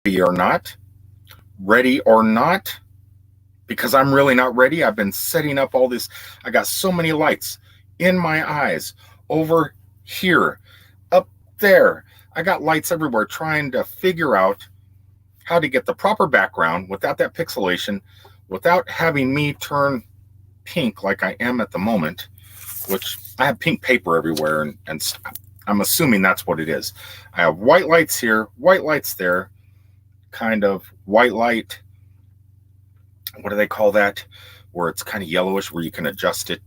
ready or not, because I'm really not ready. I've been setting up all this. I got so many lights in my eyes, over here, up there. I got lights everywhere trying to figure out how to get the proper background without that pixelation, without having me turn pink like I am at the moment, which I have pink paper everywhere, and I'm assuming that's what it is. I have white lights here, white lights there, kind of white light. What do they call that? Where it's kind of yellowish, where you can adjust it.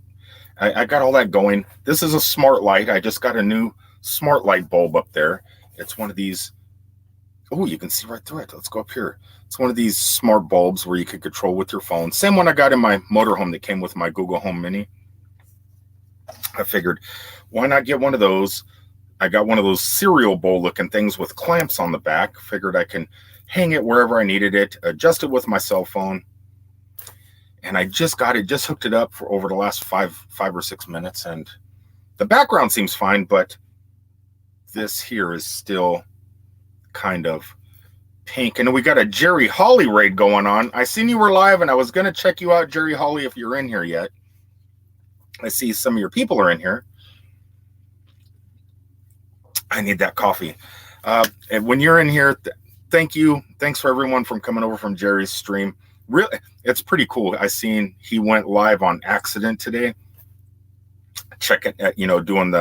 I got all that going. This is a smart light. I just got a new smart light bulb up there. It's one of these. Oh, you can see right through it. Let's go up here. It's one of these smart bulbs where you can control with your phone. Same one I got in my motorhome that came with my Google Home Mini. I figured, why not get one of those? I got one of those cereal bowl looking things with clamps on the back. Figured I can hang it wherever I needed it, adjust it with my cell phone. And I just hooked it up for over the last five or 6 minutes. And the background seems fine, but this here is still kind of pink. And we got a Jerry Holly raid going on. I seen you were live, and I was going to check you out, Jerry Holly, if you're in here yet. I see some of your people are in here. I need that coffee. And when you're in here, thank you. Thanks for everyone from coming over from Jerry's stream. Really, it's pretty cool. I seen he went live on accident today. Checking, doing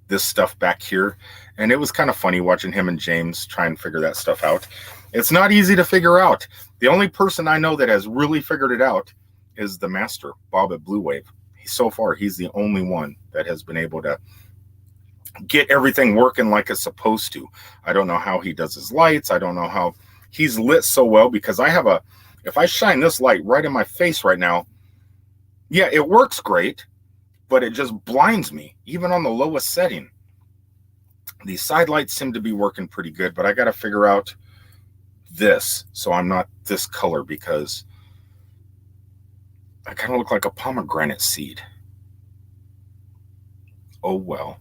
this stuff back here. And it was kind of funny watching him and James try and figure that stuff out. It's not easy to figure out. The only person I know that has really figured it out is the master, Bob at Blue Wave. So far, he's the only one that has been able to get everything working like it's supposed to. I don't know how he does his lights. I don't know how he's lit so well, because if I shine this light right in my face right now, yeah, it works great, but it just blinds me, even on the lowest setting. These side lights seem to be working pretty good, but I got to figure out this so I'm not this color, because I kind of look like a pomegranate seed. Oh, well.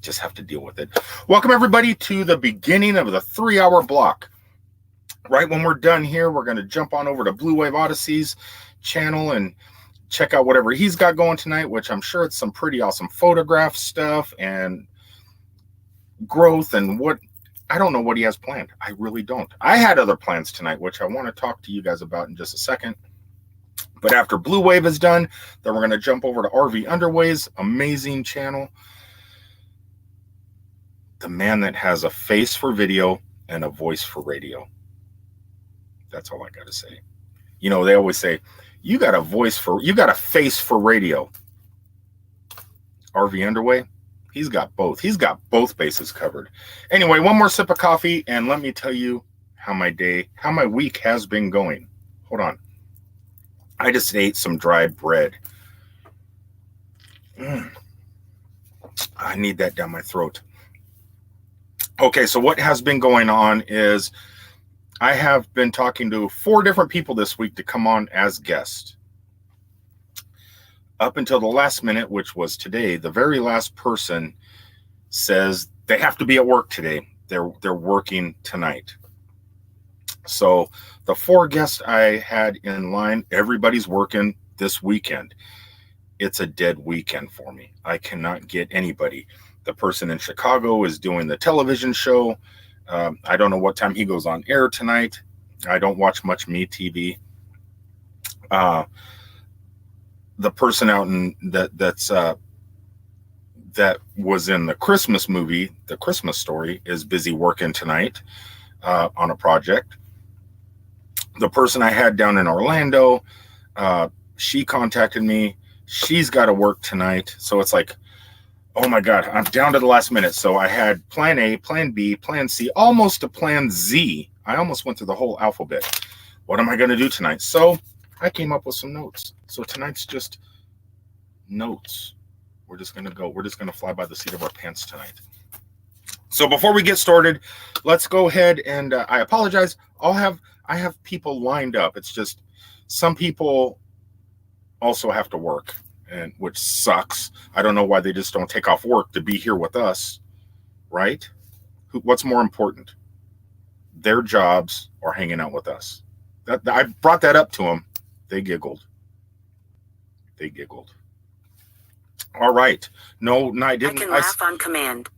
Just have to deal with it. Welcome, everybody, to the beginning of the 3-hour block. Right when we're done here, we're going to jump on over to Blue Wave Odyssey's channel and check out whatever he's got going tonight, which I'm sure it's some pretty awesome photograph stuff and growth and what. I don't know what he has planned. I really don't. I had other plans tonight, which I want to talk to you guys about in just a second. But after Blue Wave is done, then we're going to jump over to RV Underway's amazing channel. The man that has a face for video and a voice for radio. That's all I got to say. They always say, you got a face for radio. RV Underway, he's got both. He's got both bases covered. Anyway, one more sip of coffee, and let me tell you how my week has been going. Hold on. I just ate some dry bread. I need that down my throat. Okay, so what has been going on is I have been talking to 4 different people this week to come on as guests. Up until the last minute, which was today, the very last person says they have to be at work today. They're working tonight. So the 4 guests I had in line, everybody's working this weekend. It's a dead weekend for me. I cannot get anybody. The person in Chicago is doing the television show. I don't know what time he goes on air tonight. I don't watch much Me TV. The person out in that was in the Christmas movie, The Christmas Story, is busy working tonight on a project. The person I had down in Orlando, she contacted me. She's got to work tonight. So it's like, oh my God, I'm down to the last minute. So I had plan A, plan B, plan C, almost to plan Z. I almost went through the whole alphabet. What am I going to do tonight? So I came up with some notes. So tonight's just notes. We're just going to fly by the seat of our pants tonight. So before we get started, let's go ahead and I apologize. I have people lined up. It's just some people also have to work, and which sucks. I don't know why they just don't take off work to be here with us, right? What's more important? their jobs or hanging out with us. I brought that up to them. They giggled. They giggled. All right. No, I didn't. I can laugh on command.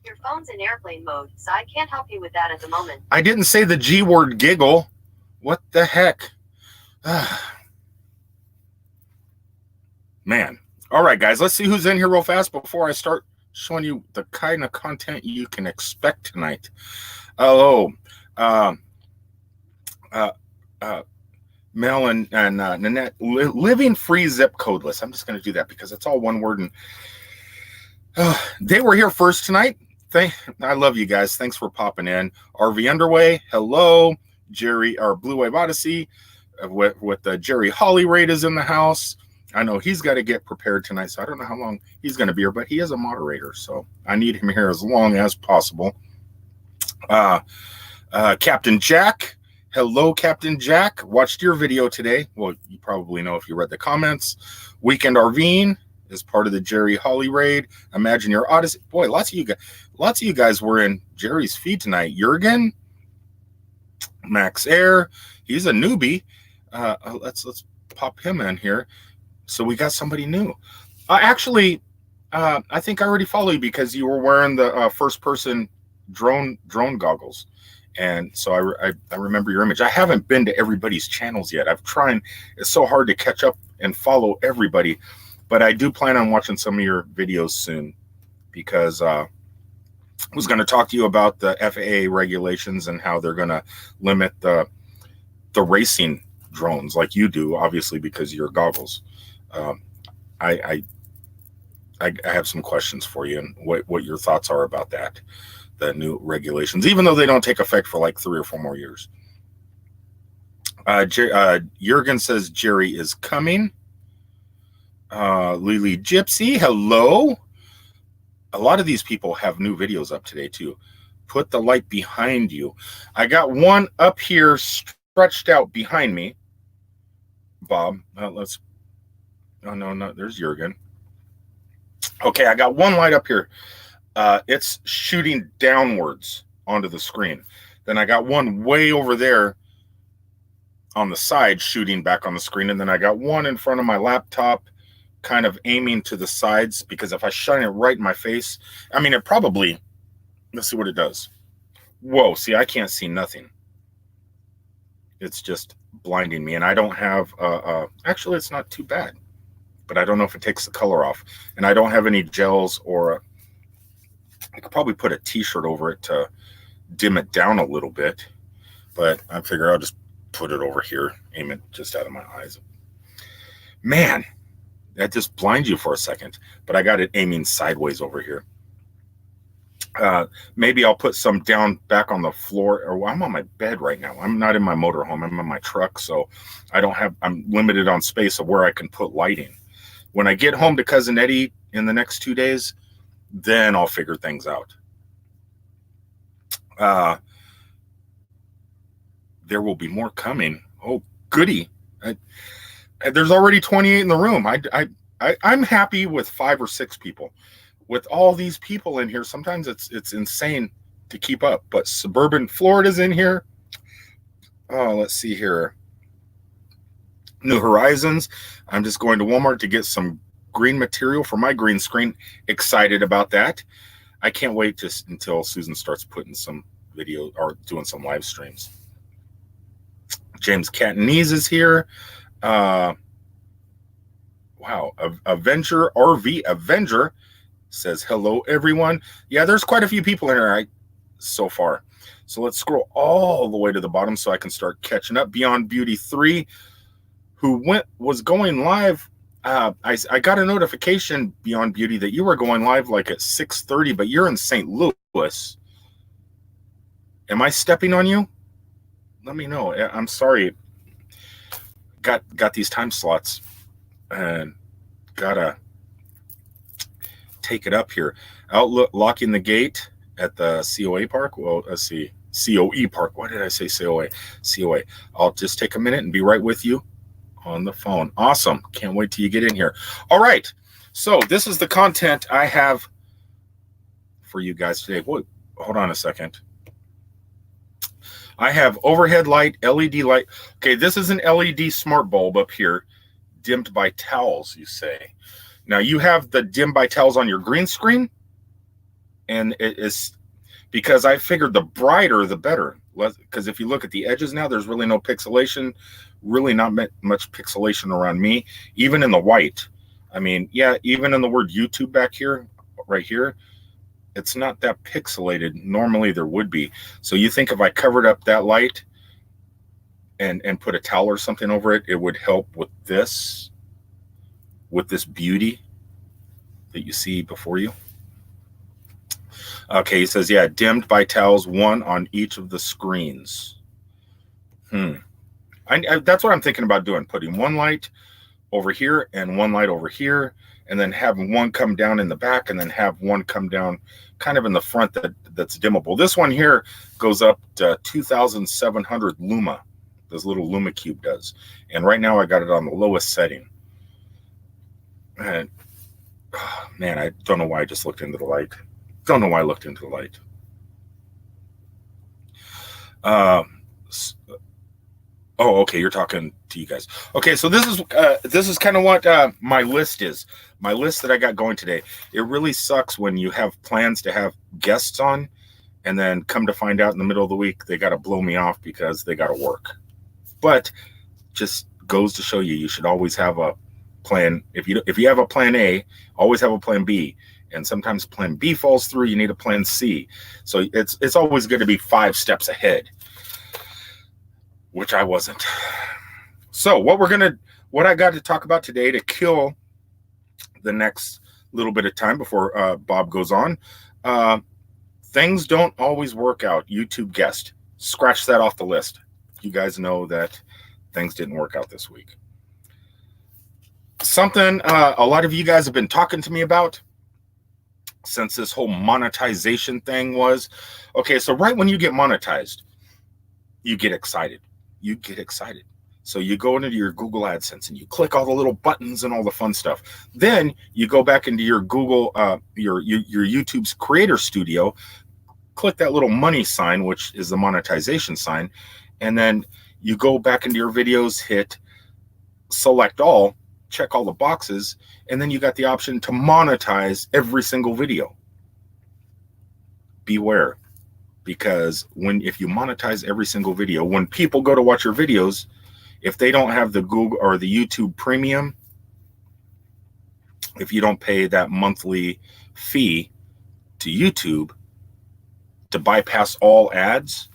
Your phone's in airplane mode, so I can't help you with that at the moment. I didn't say the G word giggle. What the heck? Man. All right, guys, let's see who's in here real fast before I start showing you the kind of content you can expect tonight. Hello. Mel and Nanette, living free zip codeless. I'm just going to do that because it's all one word. And they were here first tonight. I love you guys. Thanks for popping in. RV Underway, hello. Jerry, our Blue Wave Odyssey, with the Jerry Holly raid is in the house. I know he's got to get prepared tonight, so I don't know how long he's going to be here, but he is a moderator, so I need him here as long as possible. Captain Jack, hello, Captain Jack. Watched your video today. Well, you probably know if you read the comments. Weekend RVing is part of the Jerry Holly raid. Imagine your Odyssey. Boy, lots of you guys were in Jerry's feed tonight. Jurgen, Max Air, he's a newbie. Let's pop him in here. So we got somebody new. Actually, I think I already follow you because you were wearing the first-person drone goggles, and so I remember your image. I haven't been to everybody's channels yet. I've tried. It's so hard to catch up and follow everybody, but I do plan on watching some of your videos soon because I was going to talk to you about the FAA regulations and how they're going to limit the racing drones like you do, obviously because of your goggles. I have some questions for you and what your thoughts are about that, the new regulations, even though they don't take effect for like 3 or 4 more years. Jurgen says Jerry is coming. Lily Gypsy, hello. A lot of these people have new videos up today too. Put the light behind you. I got one up here stretched out behind me. Bob, oh no, there's Jurgen. Okay, I got one light up here. It's shooting downwards onto the screen. Then I got one way over there on the side shooting back on the screen. And then I got one in front of my laptop kind of aiming to the sides because if I shine it right in my face, I mean, it probably, let's see what it does. Whoa, see, I can't see nothing. It's just blinding me. And I don't have, actually, it's not too bad. But I don't know if it takes the color off. And I don't have any gels or I could probably put a t-shirt over it to dim it down a little bit. But I figure I'll just put it over here, aim it just out of my eyes. Man, that just blinds you for a second. But I got it aiming sideways over here. Maybe I'll put some down back on the floor. Or I'm on my bed right now. I'm not in my motorhome. I'm in my truck. So I'm limited on space of where I can put lighting. When I get home to Cousin Eddie in the next 2 days, then I'll figure things out. There will be more coming. Oh, goody. There's already 28 in the room. I'm happy with 5 or 6 people. With all these people in here, sometimes it's insane to keep up. But Suburban Florida's in here. Oh, let's see here. New Horizons. I'm just going to Walmart to get some green material for my green screen. Excited about that. I can't wait until Susan starts putting some video or doing some live streams. James Catanese is here. Wow. Avenger RV Avenger says hello, everyone. Yeah, there's quite a few people in here so far. So let's scroll all the way to the bottom so I can start catching up. Beyond Beauty 3, who was going live. I got a notification, Beyond Beauty, that you were going live like at 6:30, but you're in St. Louis. Am I stepping on you? Let me know. I'm sorry. Got these time slots and gotta take it up here. Locking the gate at the COA park. Well, let's see. COE park. Why did I say COA? COA. I'll just take a minute and be right with you on the phone. Awesome. Can't wait till you get in here. All right. So this is the content I have for you guys today. Boy, hold on a second. I have overhead light, LED light. Okay, this is an LED smart bulb up here, dimmed by towels, you say. Now you have the dim by towels on your green screen, and it is because I figured the brighter the better. Because if you look at the edges now, there's really no pixelation, really not much pixelation around me, even in the white. I mean, yeah, even in the word YouTube back here, right here, it's not that pixelated. Normally there would be. So you think if I covered up that light and put a towel or something over it, it would help with this beauty that you see before you. Okay, he says, yeah, dimmed by towels, one on each of the screens. That's what I'm thinking about doing, putting one light over here and one light over here, and then having one come down in the back and then have one come down kind of in the front that's dimmable. This one here goes up to 2,700 luma. This little luma cube does. And right now I got it on the lowest setting. And oh, man, I don't know why I just looked into the light. Don't know why I looked into the light. Oh, okay, you're talking to you guys. Okay, so this is kind of what my list is. My list that I got going today. It really sucks when you have plans to have guests on, and then come to find out in the middle of the week they got to blow me off because they got to work. But just goes to show you should always have a plan. If you have a plan A, always have a plan B. And sometimes plan B falls through, you need a plan C. So it's always going to be 5 steps ahead, which I wasn't. So what I got to talk about today to kill the next little bit of time before Bob goes on. Things don't always work out. YouTube guest. Scratch that off the list. You guys know that things didn't work out this week. Something a lot of you guys have been talking to me about since this whole monetization thing was. Okay, so right when you get monetized, you get excited. You get excited. So you go into your Google AdSense and you click all the little buttons and all the fun stuff. Then you go back into your Google, your YouTube's Creator Studio, click that little money sign, which is the monetization sign, and then you go back into your videos, hit select all, check all the boxes, and then you got the option to monetize every single video. Beware, because if you monetize every single video, when people go to watch your videos, if they don't have the Google or the YouTube Premium, if you don't pay that monthly fee to YouTube to bypass all ads,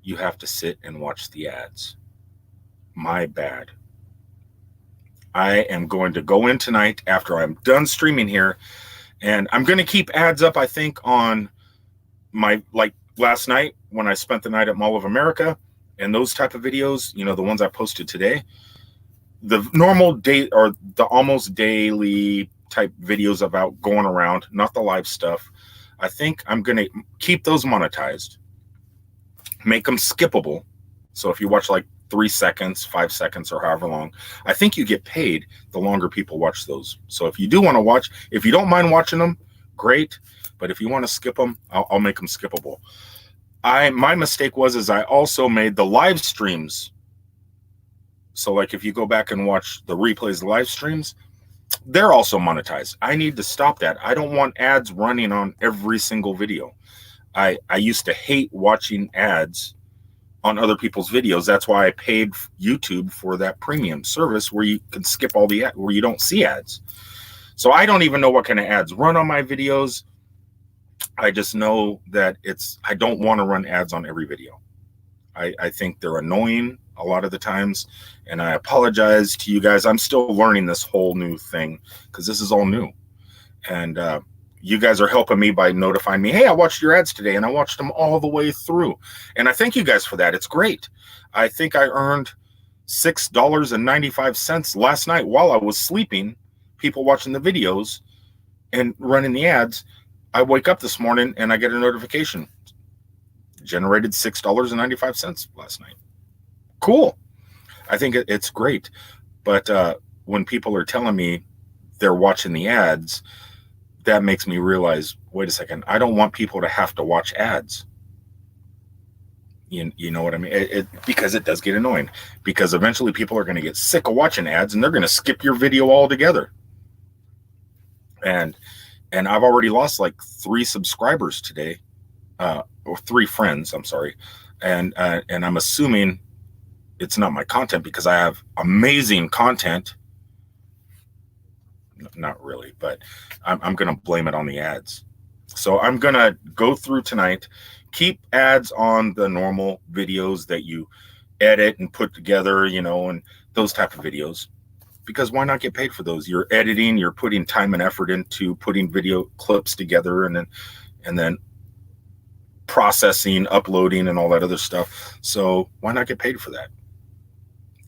you have to sit and watch the ads. My bad. I am going to go in tonight after I'm done streaming here, and I'm going to keep ads up, I think, on my, like last night when I spent the night at Mall of America and those type of videos, the ones I posted today, the normal day or the almost daily type videos about going around, not the live stuff. I think I'm going to keep those monetized, make them skippable. So if you watch like 3 seconds, 5 seconds, or however long, I think you get paid the longer people watch those. So if you do want to watch, if you don't mind watching them, great. But if you want to skip them, I'll make them skippable. My mistake was I also made the live streams. So like if you go back and watch the replays, the live streams, they're also monetized. I need to stop that. I don't want ads running on every single video. I used to hate watching ads on other people's videos. That's why I paid YouTube for that premium service where you can skip all the where you don't see ads. So I don't even know what kind of ads run on my videos. I just know that I don't want to run ads on every video. I think they're annoying a lot of the times, and I apologize to you guys. I'm still learning this whole new thing because this is all new, and you guys are helping me by notifying me, hey, I watched your ads today, and I watched them all the way through, and I thank you guys for that. It's great. I think I earned $6.95 last night while I was sleeping, people watching the videos and running the ads. I wake up this morning and I get a notification. Generated $6.95 last night. Cool. I think it's great. But when people are telling me they're watching the ads, that makes me realize, wait a second, I don't want people to have to watch ads. You know what I mean? Because it does get annoying. Because eventually people are going to get sick of watching ads and they're going to skip your video altogether. And I've already lost like 3 subscribers today, or 3 friends. I'm sorry, and I'm assuming it's not my content because I have amazing content. Not really, but I'm going to blame it on the ads. So I'm going to go through tonight, keep ads on the normal videos that you edit and put together, you know, and those type of videos, because why not get paid for those? You're editing, you're putting time and effort into putting video clips together, and then processing, uploading, and all that other stuff. So why not get paid for that?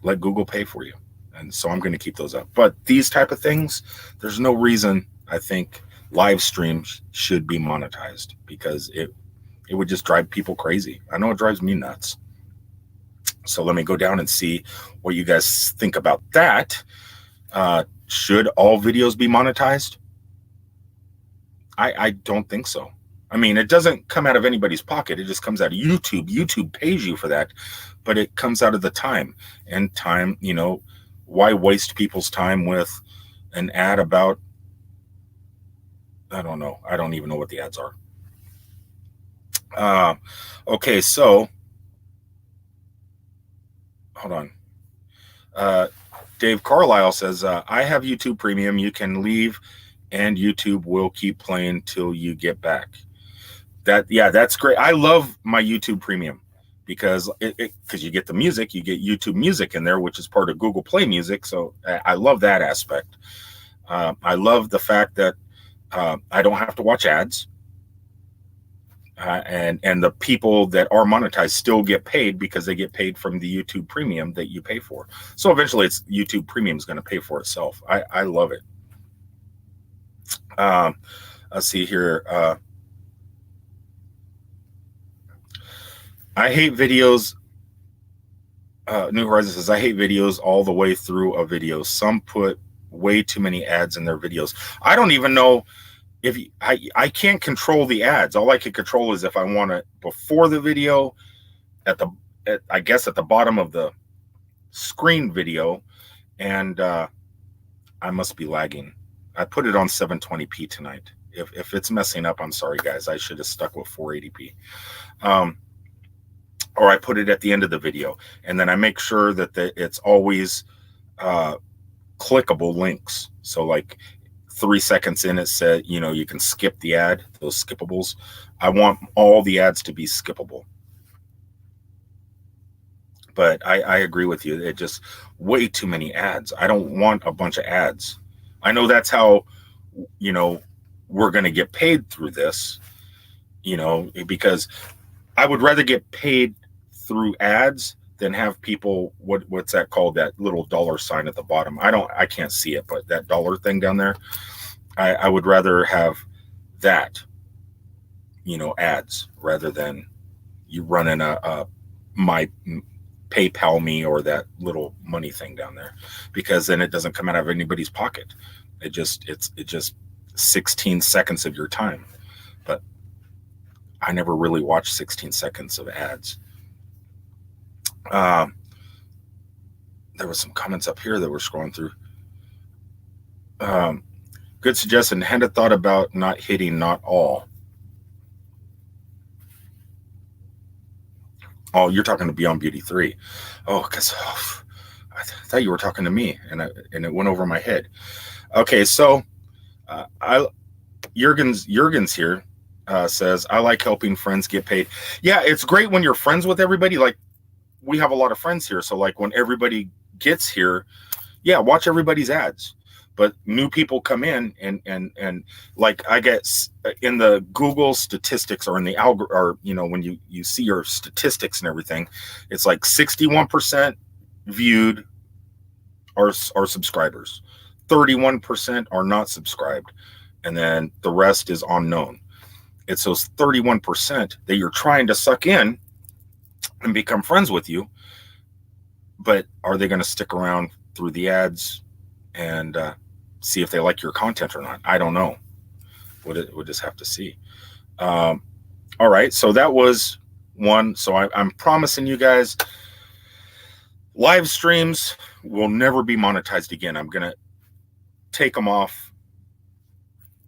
Let Google pay for you. And so I'm going to keep those up. But these type of things, there's no reason I think live streams should be monetized, because it would just drive people crazy. I know it drives me nuts. So let me go down and see what you guys think about that. Should all videos be monetized? I don't think so. I mean, it doesn't come out of anybody's pocket. It just comes out of YouTube. YouTube pays you for that, but it comes out of the time. And time, you know, why waste people's time with an ad about, I don't know. I don't even know what the ads are. Okay, so hold on. Dave Carlisle says, I have YouTube Premium. You can leave and YouTube will keep playing till you get back. Yeah, that's great. I love my YouTube Premium because because you get the music, you get YouTube Music in there, which is part of Google Play Music. So I love that aspect. I love the fact that I don't have to watch ads. And the people that are monetized still get paid because they get paid from the YouTube Premium that you pay for. So eventually it's YouTube Premium is going to pay for itself. I love it. Let's see here. I hate videos. New Horizon says, I hate videos all the way through a video. Some put way too many ads in their videos. I don't even know if I can't control the ads. All I can control is if I want it before the video, I guess at the bottom of the screen video, and I must be lagging. I put it on 720p tonight. If it's messing up, I'm sorry, guys. I should have stuck with 480p. Or I put it at the end of the video, and then I make sure that it's always clickable links. So like 3 seconds in, it said, you know, you can skip the ad, those skippables. I want all the ads to be skippable. But I agree with you. It just way too many ads. I don't want a bunch of ads. I know that's how, you know, we're going to get paid through this, you know, because I would rather get paid through ads than have people, what's that called? That little dollar sign at the bottom. I can't see it, but that dollar thing down there, I would rather have that, you know, ads, rather than you running my PayPal me or that little money thing down there, because then it doesn't come out of anybody's pocket. It's just 16 seconds of your time. But I never really watched 16 seconds of ads. There was some comments up here that we're scrolling through. Good suggestion. Hadn't thought about not hitting not all. Oh, you're talking to Beyond Beauty 3. Oh, because I thought you were talking to me, and it went over my head. Okay, so Jurgens here says, I like helping friends get paid. Yeah, it's great when you're friends with everybody. Like, we have a lot of friends here, so like when everybody gets here, yeah, watch everybody's ads. But new people come in, and like I get in the Google statistics, or in the algorithm, or you know, when you see your statistics and everything, it's like 61% viewed are subscribers, 31% are not subscribed, and then the rest is unknown. It's those 31% that you're trying to suck in and become friends with you, but are they going to stick around through the ads and see if they like your content or not? I don't know. We'll just have to see. All right, so that was one. So I'm promising you guys, live streams will never be monetized again. I'm gonna take them off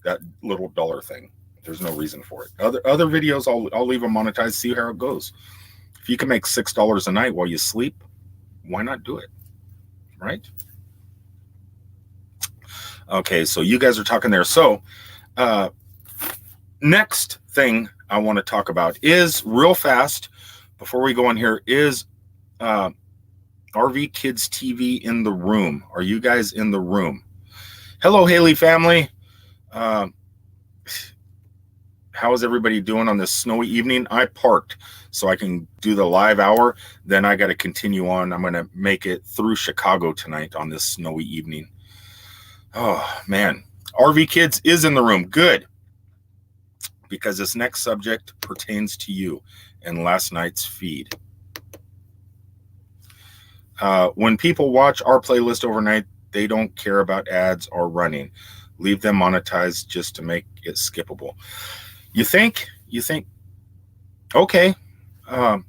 that little dollar thing. There's no reason for it. Other videos, I'll leave them monetized. See how it goes. If you can make $6 a night while you sleep, why not do it? Right? Okay, so you guys are talking there. So next thing I want to talk about is, real fast before we go on here, is RV Kids TV in the room. Are you guys in the room? Hello, Haley family. How is everybody doing on this snowy evening? I parked so I can do the live hour. Then I got to continue on. I'm going to make it through Chicago tonight on this snowy evening. Oh, man. RV Kids is in the room. Good. Because this next subject pertains to you and last night's feed. When people watch our playlist overnight, they don't care about ads or running. Leave them monetized just to make it skippable. You think, okay, I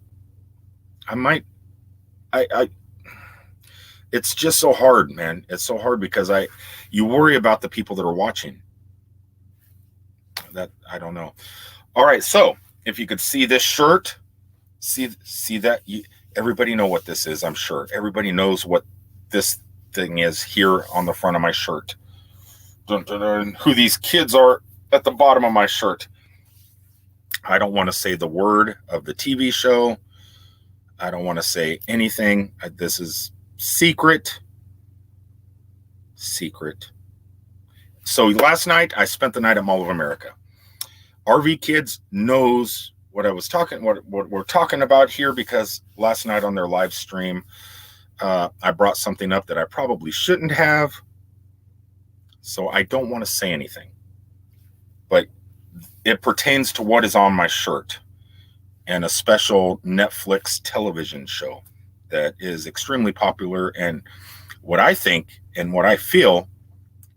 it's just so hard, man. It's so hard because you worry about the people that are watching. That, I don't know. All right, so if you could see this shirt, see that, everybody know what this is, I'm sure. Everybody knows what this thing is here on the front of my shirt. Dun, dun, dun, who these kids are at the bottom of my shirt. I don't want to say the word of the TV show. I don't want to say anything. This is secret. So last night, I spent the night at Mall of America. RV Kids knows what we're talking about here, because last night on their live stream, I brought something up that I probably shouldn't have. So I don't want to say anything. But it pertains to what is on my shirt, and a special Netflix television show that is extremely popular, and what I think and what I feel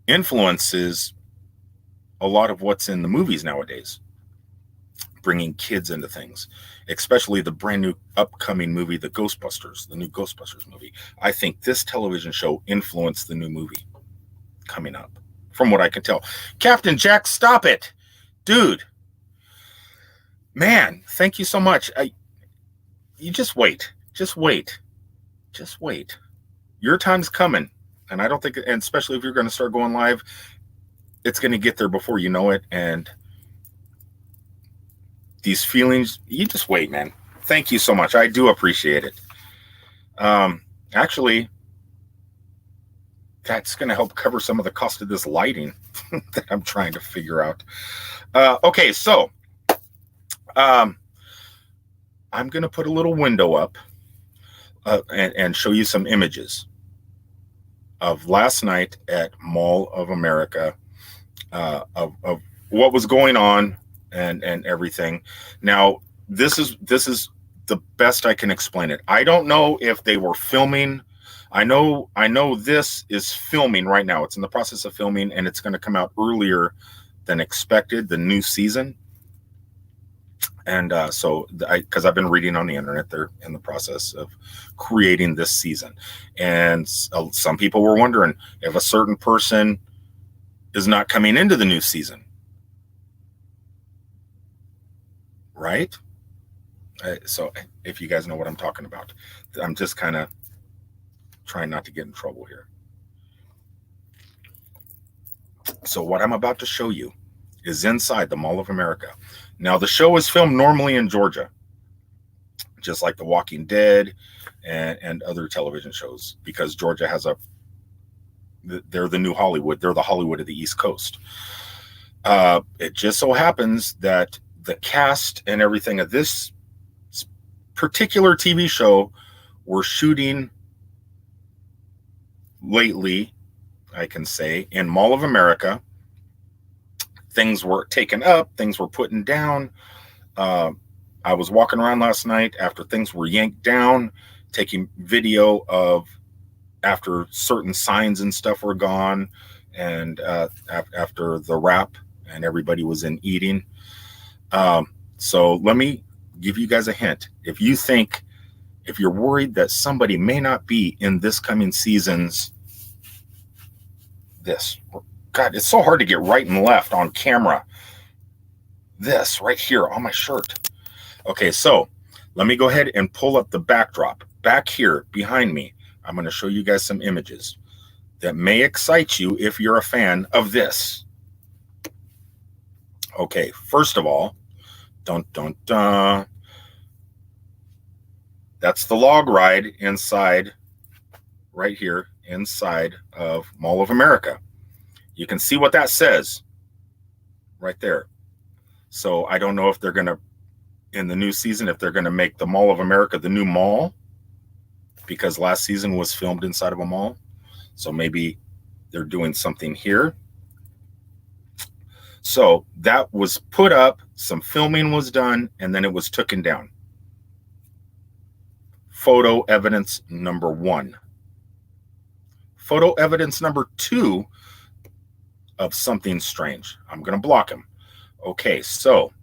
influences a lot of what's in the movies nowadays, bringing kids into things, especially the brand new upcoming movie, the new Ghostbusters movie. I think this television show influenced the new movie coming up, from what I can tell. Captain Jack, stop it. Dude, man, thank you so much. You just wait. Your time's coming. And I don't think, and especially if you're going to start going live, it's going to get there before you know it. And these feelings, you just wait, man. Thank you so much. I do appreciate it. Actually, that's going to help cover some of the cost of this lighting that I'm trying to figure out. Okay, so I'm going to put a little window up and show you some images of last night at Mall of America, of what was going on and everything. Now, this is the best I can explain it. I don't know if they were filming. I know this is filming right now. It's in the process of filming, and it's going to come out earlier than expected, the new season. And because I've been reading on the internet, they're in the process of creating this season. And some people were wondering if a certain person is not coming into the new season. Right? So if you guys know what I'm talking about, I'm just kind of trying not to get in trouble here. So what I'm about to show you is inside the Mall of America. Now, the show is filmed normally in Georgia, just like The Walking Dead and other television shows, because Georgia has they're the new Hollywood. They're the Hollywood of the East Coast. It just so happens that the cast and everything of this particular TV show were shooting lately, I can say, in Mall of America. Things were taken up, things were put down. I was walking around last night after things were yanked down, taking video of after certain signs and stuff were gone, and after the wrap and everybody was in eating. So let me give you guys a hint. If you're worried that somebody may not be in this coming season's this, God, it's so hard to get right and left on camera. This right here on my shirt. Okay, so let me go ahead and pull up the backdrop. Back here behind me, I'm going to show you guys some images that may excite you if you're a fan of this. Okay, first of all, dun dun dun. That's the log ride inside, right here, inside of Mall of America. You can see what that says right there. So I don't know if they're going to, in the new season, if they're going to make the Mall of America the new mall, because last season was filmed inside of a mall. So maybe they're doing something here. So that was put up, some filming was done, and then it was taken down. Photo evidence number 1. Photo evidence number 2 of something strange. I'm going to block him. Okay, so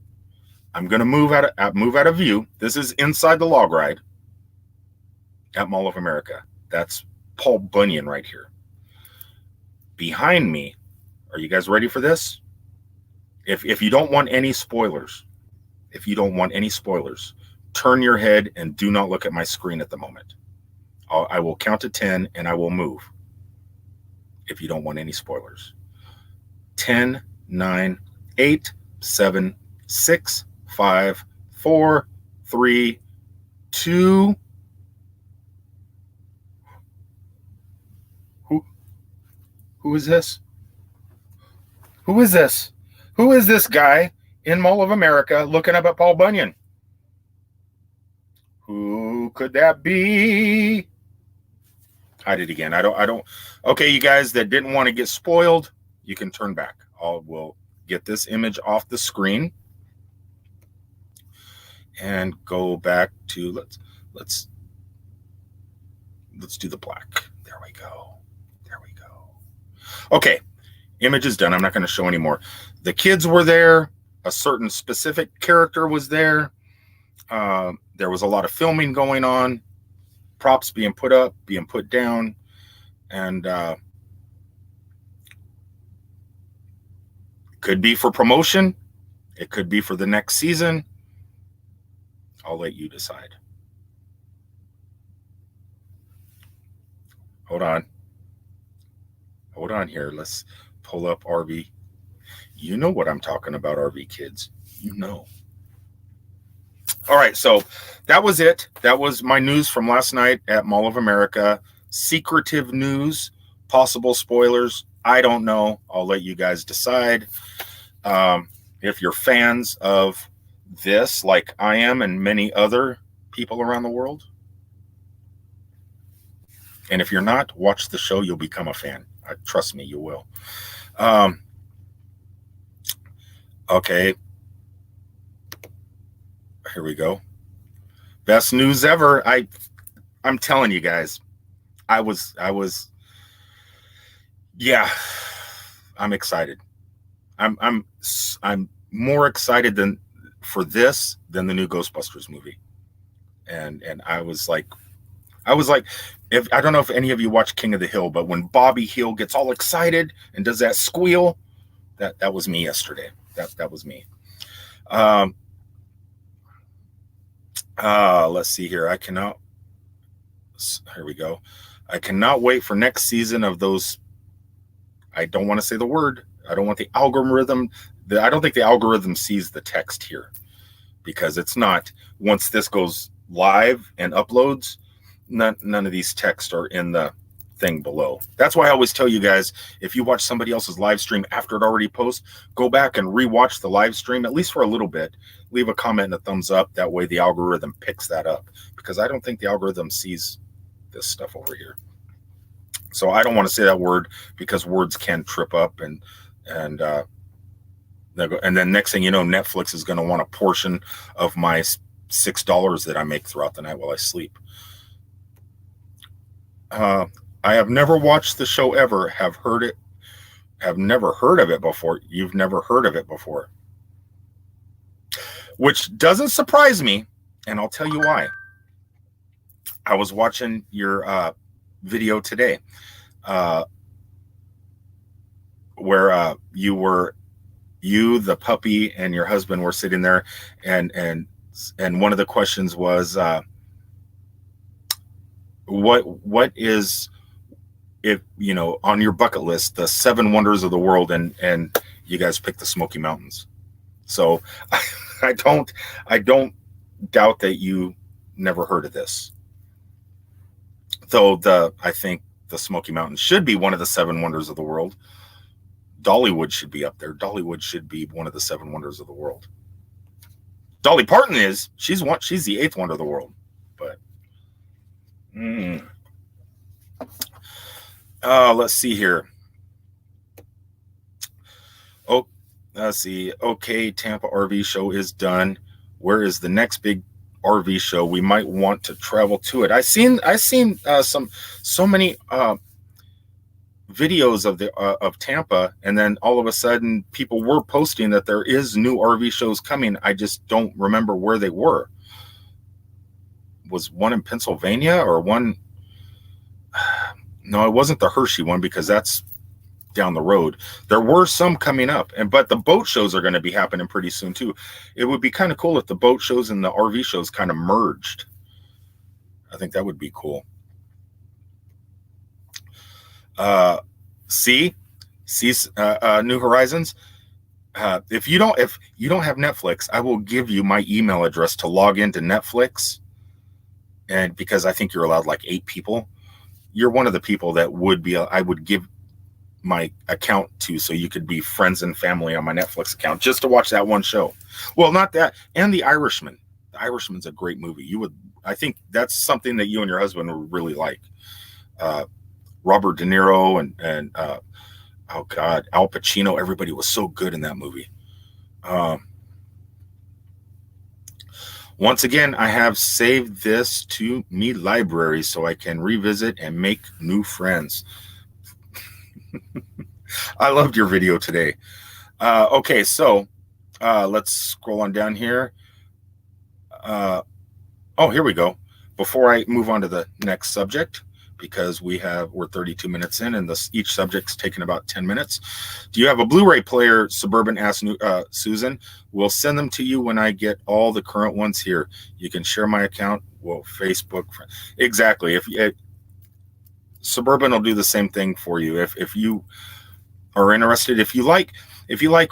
I'm going to move out of view. This is inside the log ride at Mall of America. That's Paul Bunyan right here. Behind me, are you guys ready for this? If you don't want any spoilers, turn your head and do not look at my screen at the moment. I will count to 10 and I will move if you don't want any spoilers. 10, 9, 8, 7, 6, 5, 4, 3, 2. Who is this? Who is this? Who is this guy in Mall of America looking up at Paul Bunyan? Who could that be? Hide it again. I don't. Okay, you guys that didn't want to get spoiled, you can turn back. We'll get this image off the screen and go back to let's do the black. There we go. Okay, image is done. I'm not going to show anymore. The kids were there. A certain specific character was there. There was a lot of filming going on. Props being put up, being put down. And could be for promotion. It could be for the next season. I'll let you decide. Hold on here. Let's pull up RV. You know what I'm talking about, RV kids. You know. All right, so that was it. That was my news from last night at Mall of America. Secretive news, possible spoilers. I don't know. I'll let you guys decide. If you're fans of this, like I am and many other people around the world, and if you're not, watch the show. You'll become a fan. Trust me, you will. Okay. Here we go. Best news ever. I'm telling you guys, yeah, I'm excited. I'm more excited for this than the new Ghostbusters movie. And I was like, if I don't know if any of you watch King of the Hill, but when Bobby Hill gets all excited and does that squeal, that was me yesterday. That was me. Let's see here. Here we go. I cannot wait for next season of those. I don't want to say the word. I don't want the algorithm. I don't think the algorithm sees the text here, because it's not. Once this goes live and uploads, none of these texts are in the thing below. That's why I always tell you guys, if you watch somebody else's live stream after it already posts, go back and rewatch the live stream, at least for a little bit. Leave a comment and a thumbs up. That way the algorithm picks that up, because I don't think the algorithm sees this stuff over here. So I don't want to say that word, because words can trip up and then next thing you know, Netflix is going to want a portion of my $6 that I make throughout the night while I sleep. I have never watched the show ever, have heard it, have never heard of it before. You've never heard of it before. Which doesn't surprise me, and I'll tell you why. I was watching your video today, where you, the puppy, and your husband were sitting there, and one of the questions was, what is, if you know, on your bucket list, the 7 wonders of the world, and you guys picked the Smoky Mountains. So I don't doubt that you never heard of this. Though I think the Smoky Mountains should be one of the 7 wonders of the world. Dollywood should be up there. Dollywood should be one of the 7 wonders of the world. Dolly Parton is. She's the 8th wonder of the world. But let's see here. Oh, let's see. Okay, Tampa RV show is done. Where is the next big RV show? We might want to travel to it. I seen so many videos of Tampa, and then all of a sudden people were posting that there is new RV shows coming. I just don't remember where they were. Was one in Pennsylvania or one? No, it wasn't the Hershey one, because that's down the road. There were some coming up, but the boat shows are going to be happening pretty soon too. It would be kind of cool if the boat shows and the RV shows kind of merged. I think that would be cool. See, New Horizons. If you don't have Netflix, I will give you my email address to log into Netflix. And because I think you're allowed like 8 people, you're one of the people that I would give my account to, so you could be friends and family on my Netflix account just to watch that one show. Well, not that, and The Irishman. The Irishman's a great movie. I think that's something that you and your husband would really like. Robert De Niro and oh God, Al Pacino. Everybody was so good in that movie. Once again, I have saved this to me library so I can revisit and make new friends. I loved your video today. Okay, so let's scroll on down here. Oh, here we go. Before I move on to the next subject, because we're 32 minutes in, and each subject's taken about 10 minutes. Do you have a Blu-ray player? Suburban asked Susan. We'll send them to you when I get all the current ones here. You can share my account. Well, Facebook. Exactly. Suburban will do the same thing for you. If you are interested, if you like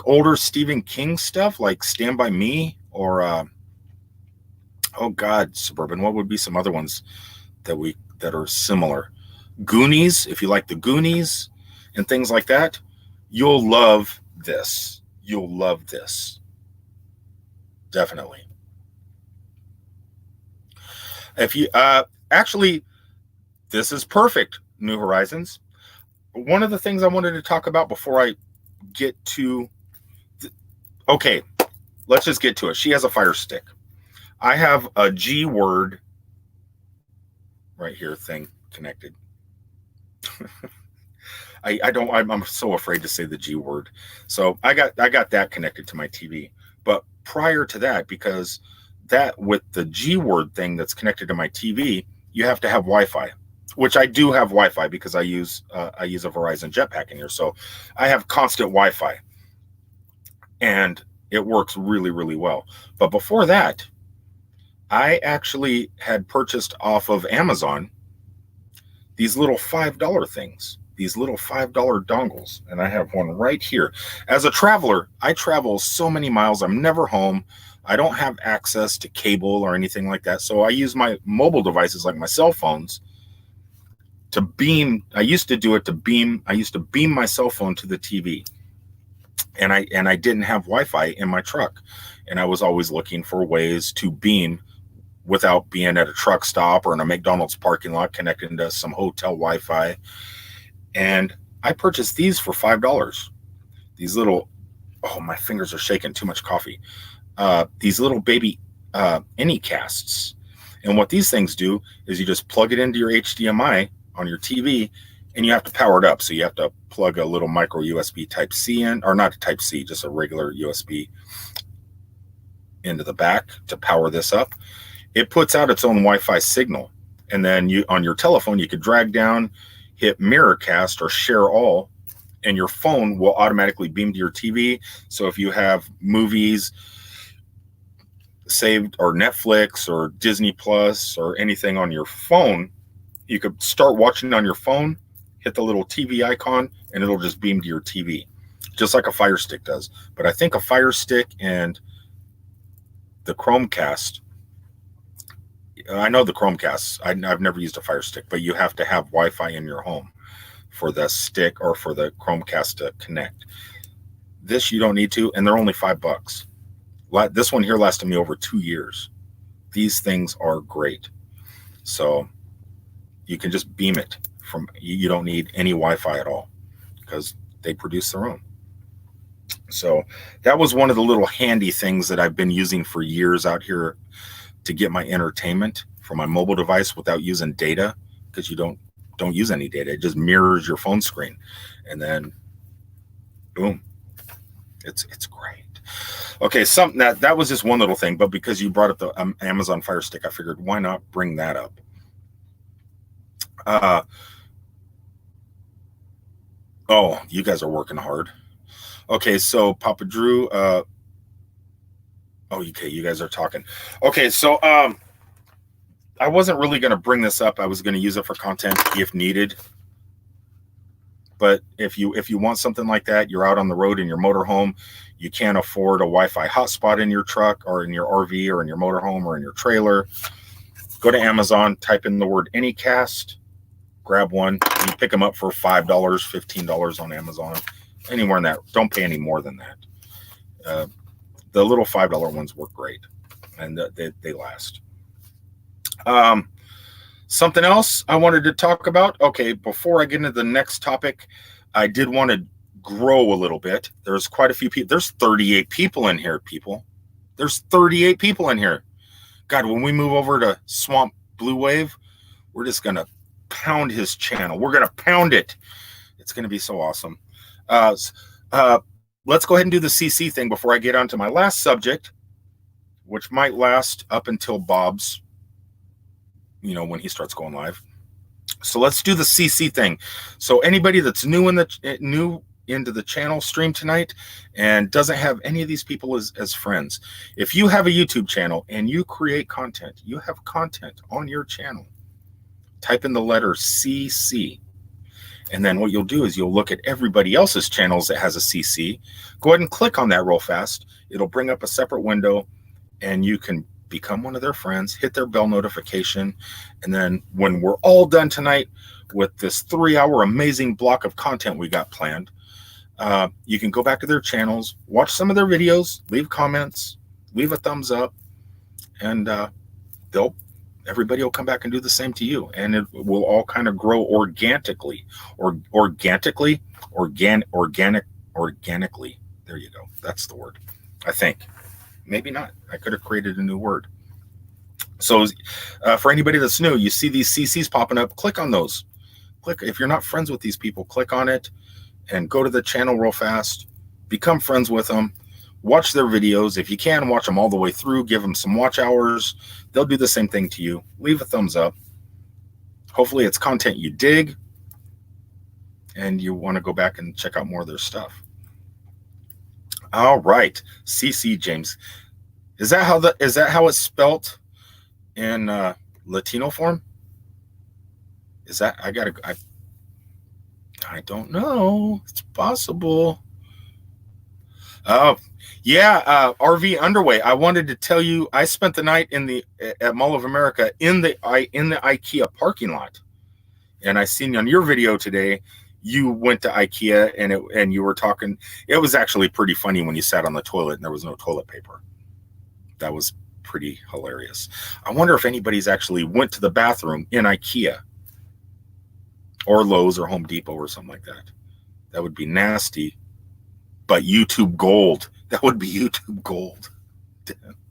older Stephen King stuff like Stand By Me, or oh God, Suburban, what would be some other ones that are similar? Goonies, if you like the Goonies and things like that, you'll love this. You'll love this. Definitely. If you actually, this is perfect, New Horizons. One of the things I wanted to talk about before I get to okay, let's just get to it. She has a Fire Stick. I have a G word right here thing connected. I'm so afraid to say the G word. So I got that connected to my TV. But prior to that, because that with the G word thing that's connected to my TV, you have to have Wi-Fi, which I do have Wi-Fi because I use a Verizon Jetpack in here. So I have constant Wi-Fi, and it works really, really well. But before that, I actually had purchased off of Amazon these little $5 things, these little $5 dongles. And I have one right here. As a traveler, I travel so many miles. I'm never home. I don't have access to cable or anything like that. So I use my mobile devices like my cell phones to beam. I used to do it to beam. I used to beam my cell phone to the TV. And I didn't have Wi-Fi in my truck. And I was always looking for ways to beam without being at a truck stop or in a McDonald's parking lot connecting to some hotel Wi-Fi. And I purchased these for $5. These little, oh, my fingers are shaking, too much coffee. These little baby Anycasts. And what these things do is you just plug it into your HDMI on your TV, and you have to power it up. So you have to plug a little micro USB Type C in, or not a Type C, just a regular USB into the back to power this up. It puts out its own Wi-Fi signal. And then you, on your telephone, you could drag down, hit Mirrorcast or Share All, and your phone will automatically beam to your TV. So if you have movies saved, or Netflix or Disney Plus or anything on your phone, you could start watching on your phone, hit the little TV icon, and it'll just beam to your TV, just like a Fire Stick does. But I think a Fire Stick and the Chromecast, I know the Chromecasts, I've never used a Fire Stick, but you have to have Wi-Fi in your home for the stick or for the Chromecast to connect. This you don't need to, and they're only $5. This one here lasted me over 2 years. These things are great. So you can just beam it from, you don't need any Wi-Fi at all because they produce their own. So that was one of the little handy things that I've been using for years out here to get my entertainment from my mobile device without using data, because you don't use any data. It just mirrors your phone screen, and then boom, it's great. Okay, something that was just one little thing, but because you brought up the Amazon Fire Stick, I figured why not bring that up. Oh, you guys are working hard. Okay, so Papa Drew, oh, okay, you guys are talking. Okay, so I wasn't really going to bring this up. I was going to use it for content if needed. But if you want something like that, you're out on the road in your motorhome, you can't afford a Wi-Fi hotspot in your truck or in your RV or in your motorhome or in your trailer, go to Amazon, type in the word Anycast, grab one. You pick them up for $5, $15 on Amazon, anywhere in that. Don't pay any more than that. The little $5 ones work great, and they last. Something else I wanted to talk about. Okay, before I get into the next topic, I did want to grow a little bit. There's quite a few people. There's 38 people in here, people. There's 38 people in here. God, when we move over to Swamp Blue Wave, we're just going to pound his channel. We're going to pound it. It's going to be so awesome. Let's go ahead and do the CC thing before I get on to my last subject, which might last up until Bob's, when he starts going live. So let's do the CC thing. So anybody that's new into the channel stream tonight and doesn't have any of these people as friends, if you have a YouTube channel and you create content, you have content on your channel, type in the letter CC. And then what you'll do is you'll look at everybody else's channels that has a CC. Go ahead and click on that real fast. It'll bring up a separate window, and you can become one of their friends, hit their bell notification. And then when we're all done tonight with this 3-hour amazing block of content we got planned, you can go back to their channels, watch some of their videos, leave comments, leave a thumbs up, and everybody will come back and do the same to you. And it will all kind of grow organically. Organically. There you go. That's the word, I think. Maybe not. I could have created a new word. So for anybody that's new, you see these CCs popping up, click on those. If you're not friends with these people, click on it and go to the channel real fast. Become friends with them. Watch their videos. If you can, watch them all the way through. Give them some watch hours. They'll do the same thing to you. Leave a thumbs up. Hopefully it's content you dig and you want to go back and check out more of their stuff. All right, CC James. Is that how it's spelt in Latino form? Is that I don't know. It's possible. Oh, yeah, RV Underway. I wanted to tell you, I spent the night at Mall of America in the IKEA parking lot, and I seen on your video today you went to IKEA and you were talking. It was actually pretty funny when you sat on the toilet and there was no toilet paper. That was pretty hilarious. I wonder if anybody's actually went to the bathroom in IKEA or Lowe's or Home Depot or something like that. That would be nasty, but YouTube gold. That would be YouTube gold.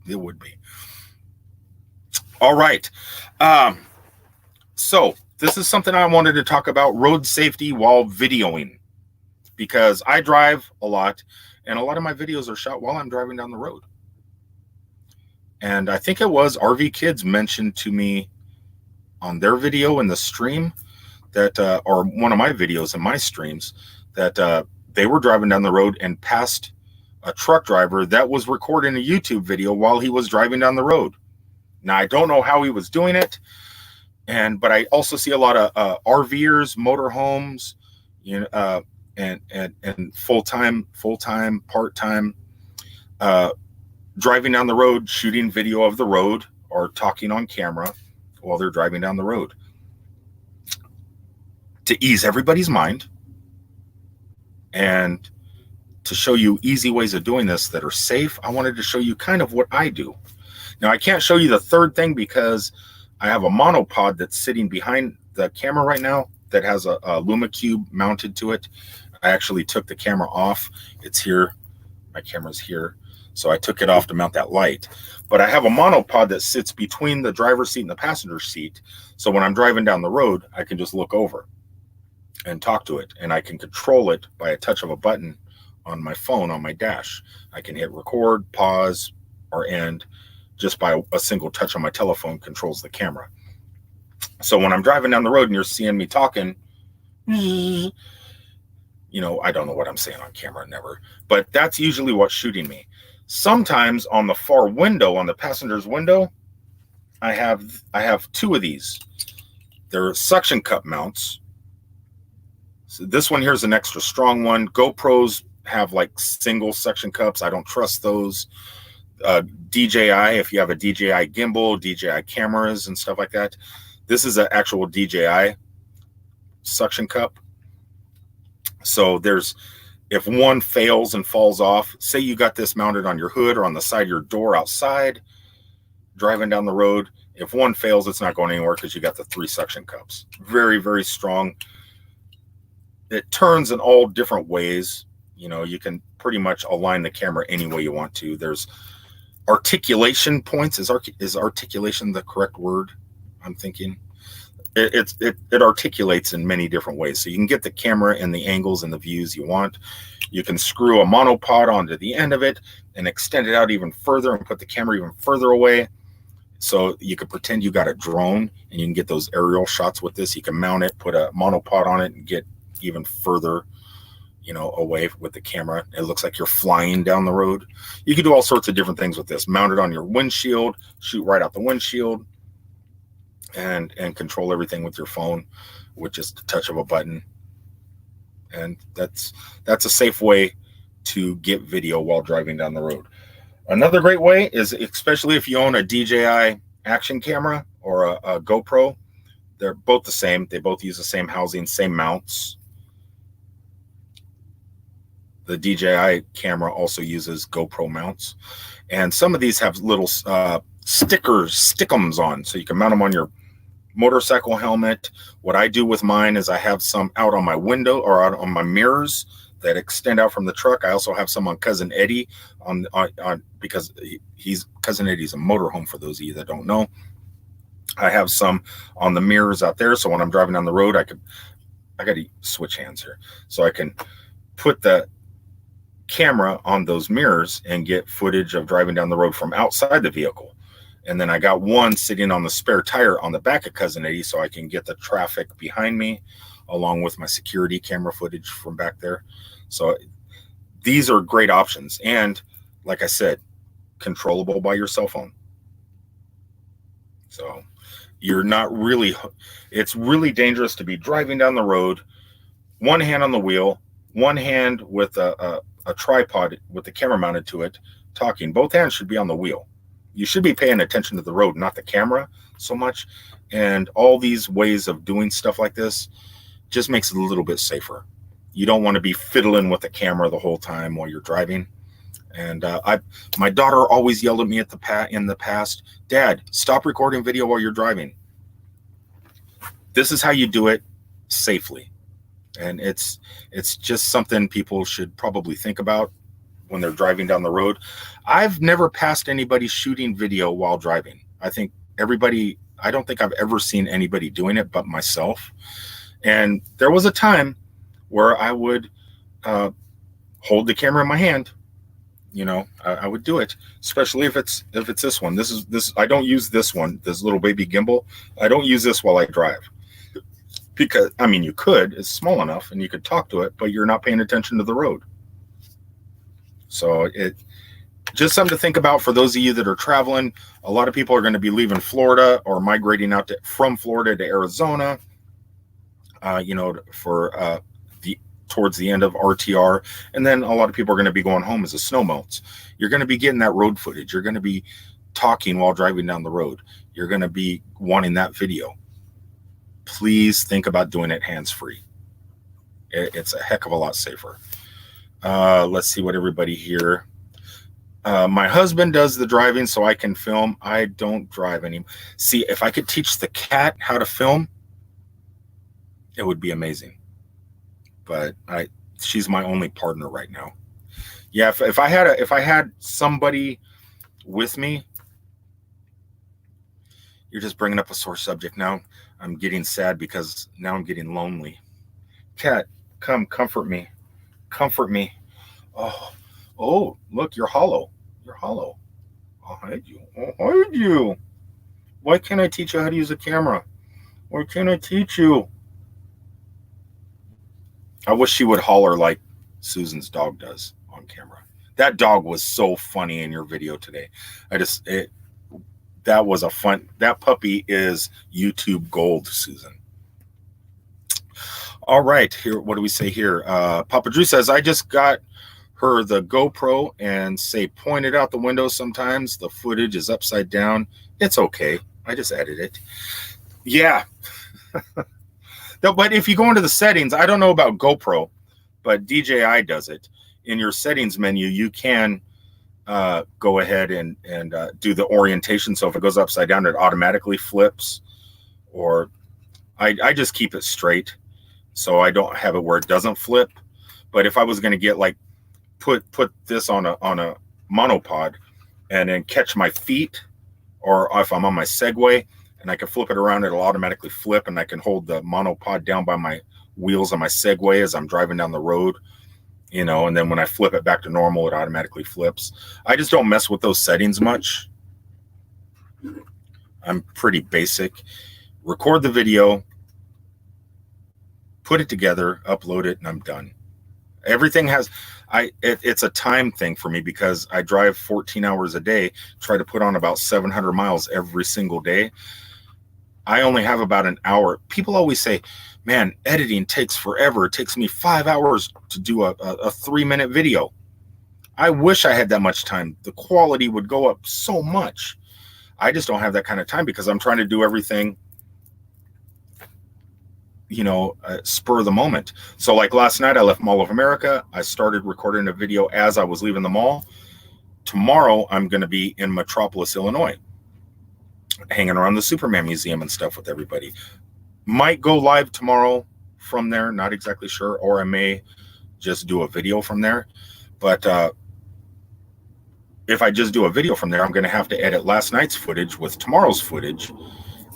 It would be. All right. So this is something I wanted to talk about: road safety while videoing, because I drive a lot, and a lot of my videos are shot while I'm driving down the road. And I think it was RV Kids mentioned to me on their video in the stream that, or one of my videos in my streams, that they were driving down the road and passed a truck driver that was recording a YouTube video while he was driving down the road. Now, I don't know how he was doing it, but I also see a lot of RVers, motorhomes, you know, and full-time, part-time, driving down the road, shooting video of the road or talking on camera while they're driving down the road. To ease everybody's mind and to show you easy ways of doing this that are safe, I wanted to show you kind of what I do. Now, I can't show you the third thing because I have a monopod that's sitting behind the camera right now that has a LumaCube mounted to it. I actually took the camera off. It's here. My camera's here. So I took it off to mount that light. But I have a monopod that sits between the driver's seat and the passenger seat. So when I'm driving down the road, I can just look over and talk to it. And I can control it by a touch of a button on my phone, on my dash. I can hit record, pause, or end just by a single touch on my telephone controls the camera. So when I'm driving down the road and you're seeing me talking, you know, I don't know what I'm saying on camera, never. But that's usually what's shooting me. Sometimes on the far window, on the passenger's window, I have two of these. They're suction cup mounts. So this one here is an extra strong one. GoPros have like single suction cups. I don't trust those. DJI, if you have a DJI gimbal, DJI cameras and stuff like that. This is an actual DJI suction cup. So if one fails and falls off, say you got this mounted on your hood or on the side of your door outside, driving down the road, if one fails, it's not going anywhere because you got the 3 suction cups. Very, very strong. It turns in all different ways. You know, you can pretty much align the camera any way you want to. There's articulation points. Is articulation the correct word? I'm thinking. It articulates in many different ways. So you can get the camera in the angles and the views you want. You can screw a monopod onto the end of it and extend it out even further and put the camera even further away. So you could pretend you got a drone and you can get those aerial shots with this. You can mount it, put a monopod on it and get even further, you know, away with the camera. It looks like you're flying down the road. You can do all sorts of different things with this. Mount it on your windshield, shoot right out the windshield, and control everything with your phone with just a touch of a button. And that's a safe way to get video while driving down the road. Another great way is, especially if you own a DJI action camera or a GoPro, they're both the same. They both use the same housing, same mounts. The DJI camera also uses GoPro mounts. And some of these have little stickums on, so you can mount them on your motorcycle helmet. What I do with mine is I have some out on my window or out on my mirrors that extend out from the truck. I also have some on Cousin Eddie on because Cousin Eddie's a motorhome, for those of you that don't know. I have some on the mirrors out there, so when I'm driving down the road, I got to switch hands here, so I can put the camera on those mirrors and get footage of driving down the road from outside the vehicle. And then I got one sitting on the spare tire on the back of Cousin Eddie, so I can get the traffic behind me along with my security camera footage from back there. So these are great options. And like I said, controllable by your cell phone. So you're not really, it's really dangerous to be driving down the road, one hand on the wheel, one hand with a tripod with the camera mounted to it, talking. Both hands should be on the wheel. You should be paying attention to the road, not the camera so much. And all these ways of doing stuff like this just makes it a little bit safer. You don't want to be fiddling with the camera the whole time while you're driving. And my daughter always yelled at me in the past, "Dad, stop recording video while you're driving." This is how you do it safely. And it's just something people should probably think about when they're driving down the road. I've never passed anybody shooting video while driving. I think everybody I don't think I've ever seen anybody doing it but myself. And there was a time where I would hold the camera in my hand. I would do it, especially if it's this one. This I don't use this one, this little baby gimbal. I don't use this while I drive, because I mean, you could, it's small enough and you could talk to it, but you're not paying attention to the road. So it just something to think about for those of you that are traveling. A lot of people are going to be leaving Florida or migrating out from Florida to Arizona, for towards the end of RTR. And then a lot of people are going to be going home as the snow melts. You're going to be getting that road footage. You're going to be talking while driving down the road. You're going to be wanting that video. Please think about doing it hands-free. It's a heck of a lot safer. Let's see what everybody here. My husband does the driving so I can film. I don't drive anymore. See, if I could teach the cat how to film, it would be amazing. But she's my only partner right now. Yeah, if I had somebody with me. You're just bringing up a sore subject now. I'm getting sad because now I'm getting lonely. Cat, come comfort me. Comfort me. Oh, look, you're hollow. You're hollow. I'll hide you. I'll hide you. Why can't I teach you how to use a camera? Why can't I teach you? I wish she would holler like Susan's dog does on camera. That dog was so funny in your video today. That was that puppy is YouTube gold, Susan. All right, here, what do we say here? Papa Drew says, I just got her the GoPro and say pointed out the window sometimes. The footage is upside down. It's okay. I just edited it. Yeah. But if you go into the settings, I don't know about GoPro, but DJI does it. In your settings menu, you can go ahead and do the orientation. So if it goes upside down, it automatically flips. Or I just keep it straight, so I don't have it where it doesn't flip. But if I was going to get like put this on a monopod and then catch my feet, or if I'm on my Segway and I can flip it around, it'll automatically flip, and I can hold the monopod down by my wheels on my Segway as I'm driving down the road, and then when I flip it back to normal, it automatically flips. I just don't mess with those settings much. I'm pretty basic. Record the video, put it together, upload it, and I'm done. Everything has, it's a time thing for me because I drive 14 hours a day, try to put on about 700 miles every single day. I only have about an hour. People always say, man, editing takes forever. It takes me 5 hours to do a 3-minute video. I wish I had that much time. The quality would go up so much. I just don't have that kind of time because I'm trying to do everything, spur of the moment. So like last night, I left Mall of America. I started recording a video as I was leaving the mall. Tomorrow, I'm going to be in Metropolis, Illinois, hanging around the Superman Museum and stuff with everybody. Might go live tomorrow from there, not exactly sure, or I may just do a video from there. But if I just do a video from there, I'm going to have to edit last night's footage with tomorrow's footage.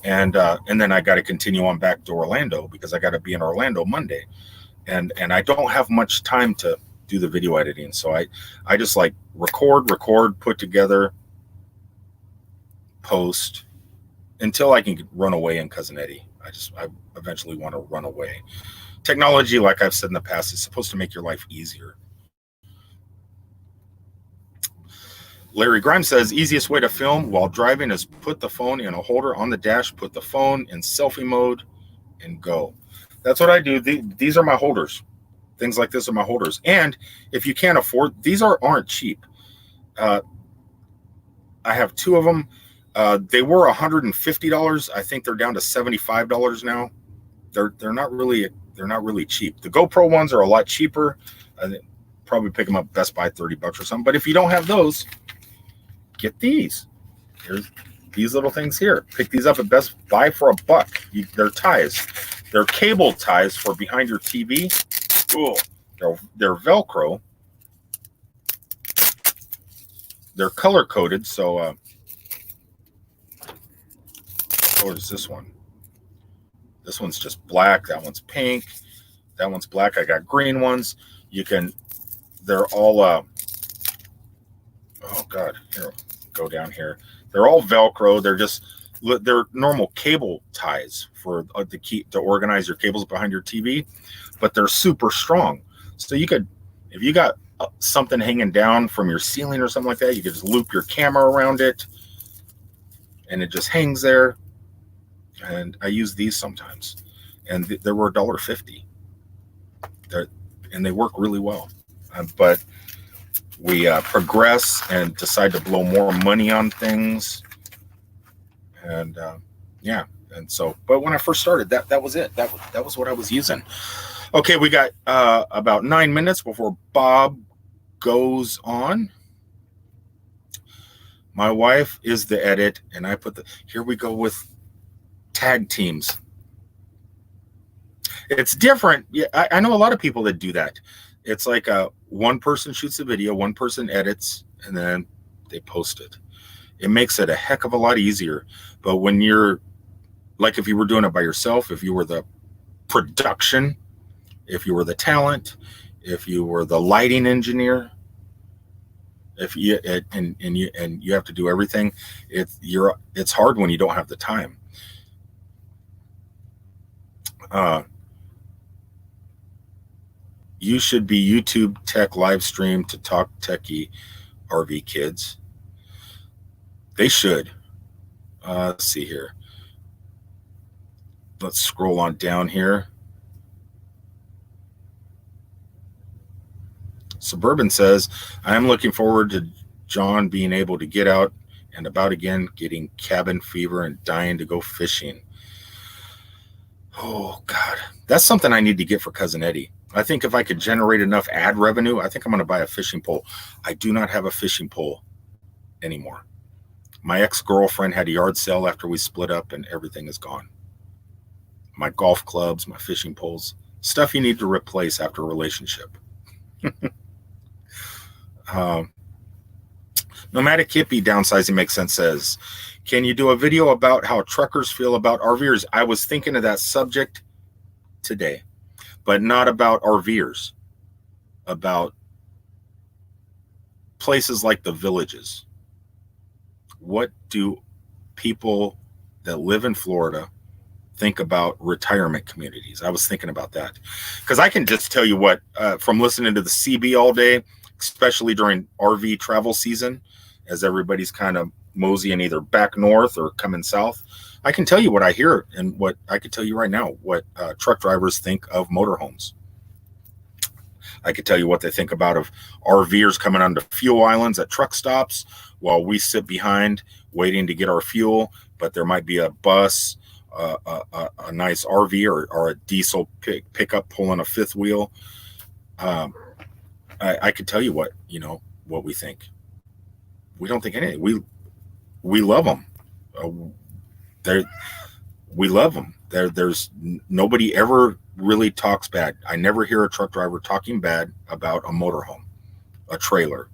And then I got to continue on back to Orlando because I got to be in Orlando Monday. And I don't have much time to do the video editing. So I just like record, put together, post until I can run away in Cousin Eddie. I eventually want to run away. Technology, like I've said in the past, is supposed to make your life easier. Larry Grimes says, easiest way to film while driving is put the phone in a holder on the dash, put the phone in selfie mode, and go. That's what I do. These are my holders. Things like this are my holders. And if you can't afford, these aren't cheap. I have 2 of them. They were $150. I think they're down to $75 now. They're not really cheap. The GoPro ones are a lot cheaper. I probably pick them up Best Buy, $30 or something. But if you don't have those, get these. Here's these little things here. Pick these up at Best Buy for $1. They're ties. They're cable ties for behind your TV. Cool. They're Velcro. They're color coded, so color is this one? This one's just black. That one's pink. That one's black. I got green ones. You can, they're all, oh God, here, go down here. They're all Velcro. They're normal cable ties for to organize your cables behind your TV, but they're super strong. So you could, if you got something hanging down from your ceiling or something like that, you could just loop your camera around it and it just hangs there. And I use these sometimes, and they were $1.50. And they work really well. But we progress and decide to blow more money on things. And yeah, and so, but when I first started, that was it. That was what I was using. Okay, we got about 9 minutes before Bob goes on. My wife is the edit, and I put here we go with tag teams. It's different. Yeah, I know a lot of people that do that. It's like one person shoots the video, one person edits, and then they post it. It makes it a heck of a lot easier. But when you're, like, if you were doing it by yourself, if you were the production, if you were the talent, if you were the lighting engineer, if you and you have to do everything, it's hard when you don't have the time. You should be YouTube tech live stream to talk techie RV kids. They should. Let's see here. Let's scroll on down here. Suburban says, I am looking forward to John being able to get out and about again, getting cabin fever and dying to go fishing. Oh, God. That's something I need to get for Cousin Eddie. I think if I could generate enough ad revenue, I think I'm going to buy a fishing pole. I do not have a fishing pole anymore. My ex-girlfriend had a yard sale after we split up, and everything is gone. My golf clubs, my fishing poles, stuff you need to replace after a relationship. Nomadic Hippie Downsizing Makes Sense says, can you do a video about how truckers feel about RVers? I was thinking of that subject today, but not about RVers, about places like the villages. What do people that live in Florida think about retirement communities? I was thinking about that because I can just tell you what, from listening to the CB all day, especially during RV travel season, as everybody's kind of moseying either back north or coming south, I can tell you what I hear and what I could tell you right now, what truck drivers think of motorhomes. I could tell you what they think about of RVers coming onto fuel islands at truck stops while we sit behind waiting to get our fuel, but there might be a bus, a nice RV or a diesel pickup pulling a fifth wheel. I could tell you what we think. We don't think anything. We love them. We love them. There's nobody ever really talks bad. I never hear a truck driver talking bad about a motorhome, a trailer,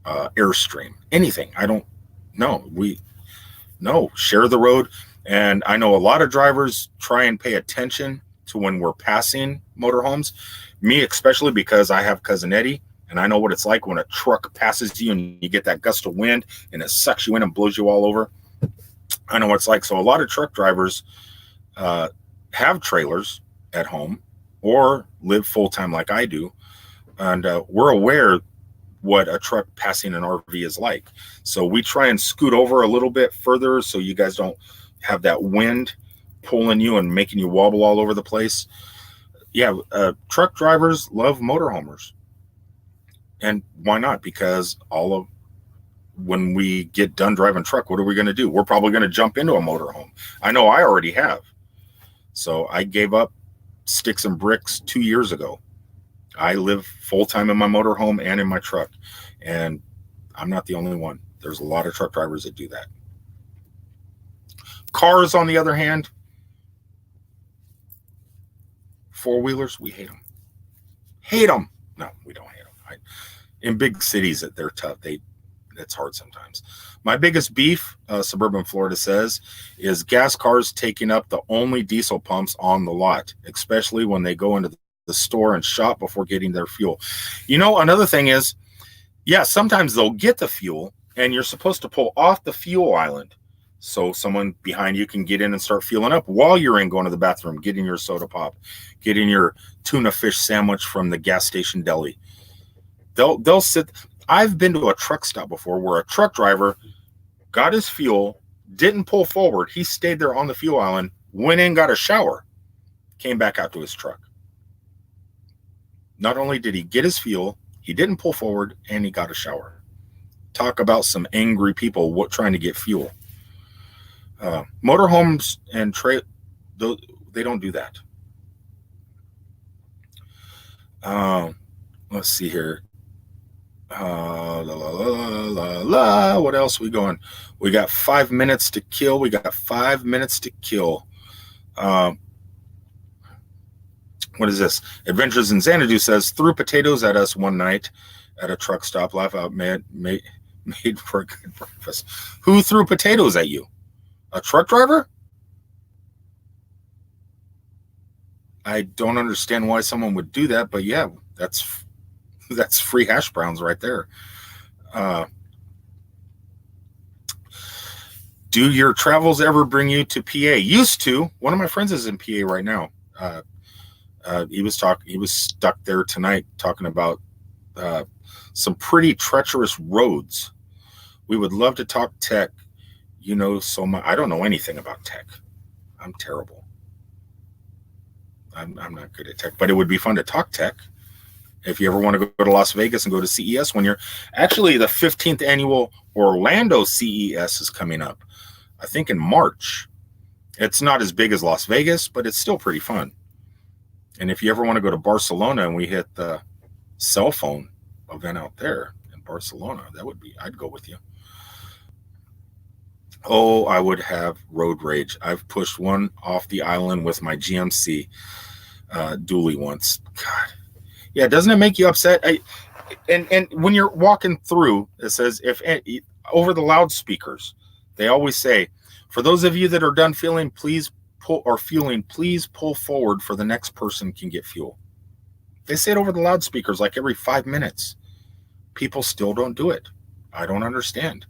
Airstream, anything. I don't know. Share the road. And I know a lot of drivers try and pay attention to when we're passing motorhomes. Me especially, because I have Cousin Eddie, and I know what it's like when a truck passes you and you get that gust of wind and it sucks you in and blows you all over. I know what it's like. So a lot of truck drivers have trailers at home or live full-time like I do. And we're aware what a truck passing an RV is like. So we try and scoot over a little bit further so you guys don't have that wind pulling you and making you wobble all over the place. Yeah, truck drivers love motorhomers. And why not? Because when we get done driving truck, what are we going to do? We're probably going to jump into a motorhome. I know I already have. So I gave up sticks and bricks 2 years ago. I live full-time in my motorhome and in my truck. And I'm not the only one. There's a lot of truck drivers that do that. Cars, on the other hand, four-wheelers, we hate them. Hate them. No, we don't hate them. In big cities, they're tough. it's hard sometimes. My biggest beef, Suburban Florida says, is gas cars taking up the only diesel pumps on the lot, especially when they go into the store and shop before getting their fuel. Another thing is, yeah, sometimes they'll get the fuel and you're supposed to pull off the fuel island so someone behind you can get in and start fueling up while you're in, going to the bathroom, getting your soda pop, getting your tuna fish sandwich from the gas station deli. They'll sit. I've been to a truck stop before where a truck driver got his fuel, didn't pull forward. He stayed there on the fuel island, went in, got a shower, came back out to his truck. Not only did he get his fuel, he didn't pull forward, and he got a shower. Talk about some angry people trying to get fuel. Motorhomes and they don't do that. Let's see here. What else we going? We got 5 minutes to kill. What is this? Adventures in Xanadu says, threw potatoes at us one night at a truck stop. Laugh out, made for a good breakfast. Who threw potatoes at you? A truck driver? I don't understand why someone would do that, but yeah, that's free hash browns right there. Do your travels ever bring you to PA? Used to. One of my friends is in PA right now. He was stuck there tonight talking about some pretty treacherous roads. We would love to talk tech. So much. I don't know anything about tech. I'm terrible. I'm not good at tech, but it would be fun to talk tech. If you ever want to go to Las Vegas and go to CES when you're actually, the 15th annual Orlando CES is coming up, I think in March. It's not as big as Las Vegas, but it's still pretty fun. And if you ever want to go to Barcelona and we hit the cell phone event out there in Barcelona, I'd go with you. Oh, I would have road rage. I've pushed one off the island with my GMC dually once. God. Yeah, doesn't it make you upset? And when you're walking through, it says, over the loudspeakers, they always say, for those of you that are done fueling, please pull forward for the next person can get fuel. They say it over the loudspeakers like every 5 minutes. People still don't do it. I don't understand.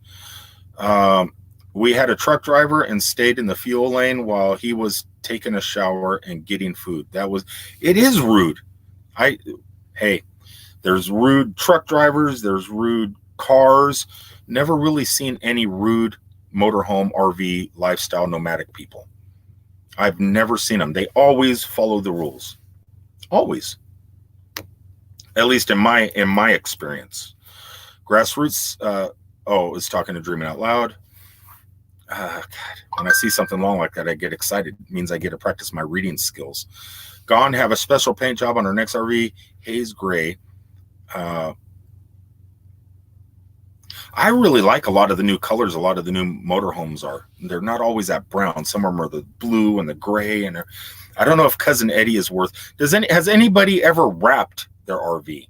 We had a truck driver and stayed in the fuel lane while he was taking a shower and getting food. It is rude. Hey, there's rude truck drivers, there's rude cars. Never really seen any rude motorhome, RV, lifestyle, nomadic people. I've never seen them. They always follow the rules. Always. At least in my experience. Grassroots, is talking to Dreaming Out Loud. God, when I see something long like that, I get excited. It means I get to practice my reading skills. Gone have a special paint job on our next RV, haze gray. I really like a lot of the new colors. A lot of the new motorhomes they're not always that brown. Some of them are the blue and the gray. And I don't know if Cousin Eddie is worth. Has anybody ever wrapped their RV?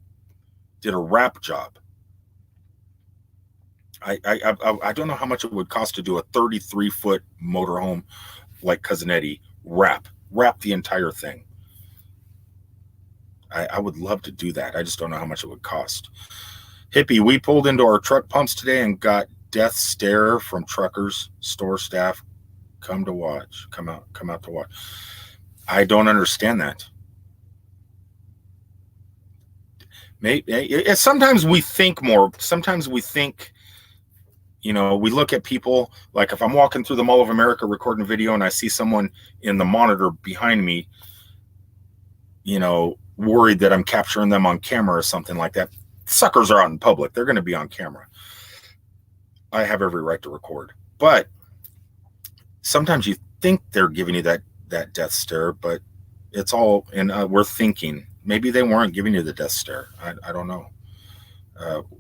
Did a wrap job? I don't know how much it would cost to do a 33-foot motorhome like Cousin Eddie. Wrap the entire thing. I would love to do that. I just don't know how much it would cost. Hippie, we pulled into our truck pumps today and got death stare from truckers, store staff. Come out to watch. I don't understand that. Maybe sometimes we think more. Sometimes we think, we look at people, like if I'm walking through the Mall of America recording a video and I see someone in the monitor behind me, worried that I'm capturing them on camera or something like that. Suckers are out in public. They're going to be on camera. I have every right to record. But sometimes you think they're giving you that death stare, but it's all, and we're thinking, maybe they weren't giving you the death stare. I don't know.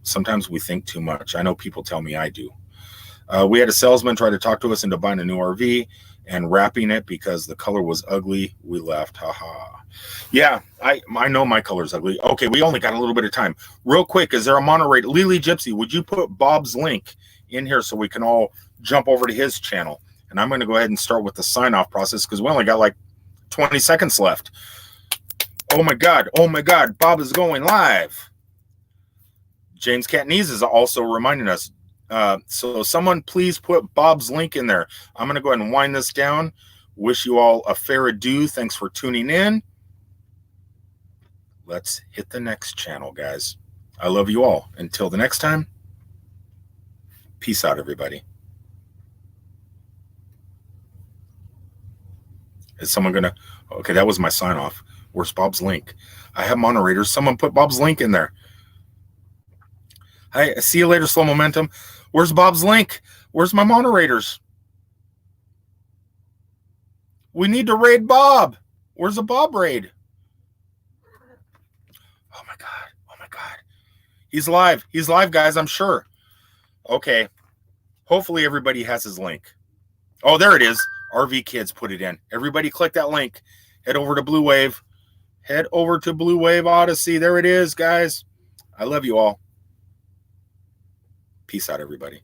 Sometimes we think too much. I know people tell me I do. We had a salesman try to talk to us into buying a new RV and wrapping it because the color was ugly. We left. Haha. Yeah, I know my color's ugly. Okay, we only got a little bit of time. Real quick, is there a moderator? Lily Gypsy, would you put Bob's link in here so we can all jump over to his channel? And I'm going to go ahead and start with the sign-off process because we only got like 20 seconds left. Oh my God, Bob is going live. James Catanese is also reminding us. So someone please put Bob's link in there. I'm going to go ahead and wind this down. Wish you all a fair adieu. Thanks for tuning in. Let's hit the next channel, guys. I love you all. Until the next time, peace out, everybody. Is someone going to... Okay, that was my sign-off. Where's Bob's link? I have moderators. Someone put Bob's link in there. Hi, see you later, Slow Momentum. Where's Bob's link? Where's my moderators? We need to raid Bob. Where's the Bob raid? Oh my God. He's live. He's live, guys, I'm sure. Okay. Hopefully everybody has his link. Oh, there it is. RV Kids put it in. Everybody click that link. Head over to Blue Wave. Head over to Blue Wave Odyssey. There it is, guys. I love you all. Peace out, everybody.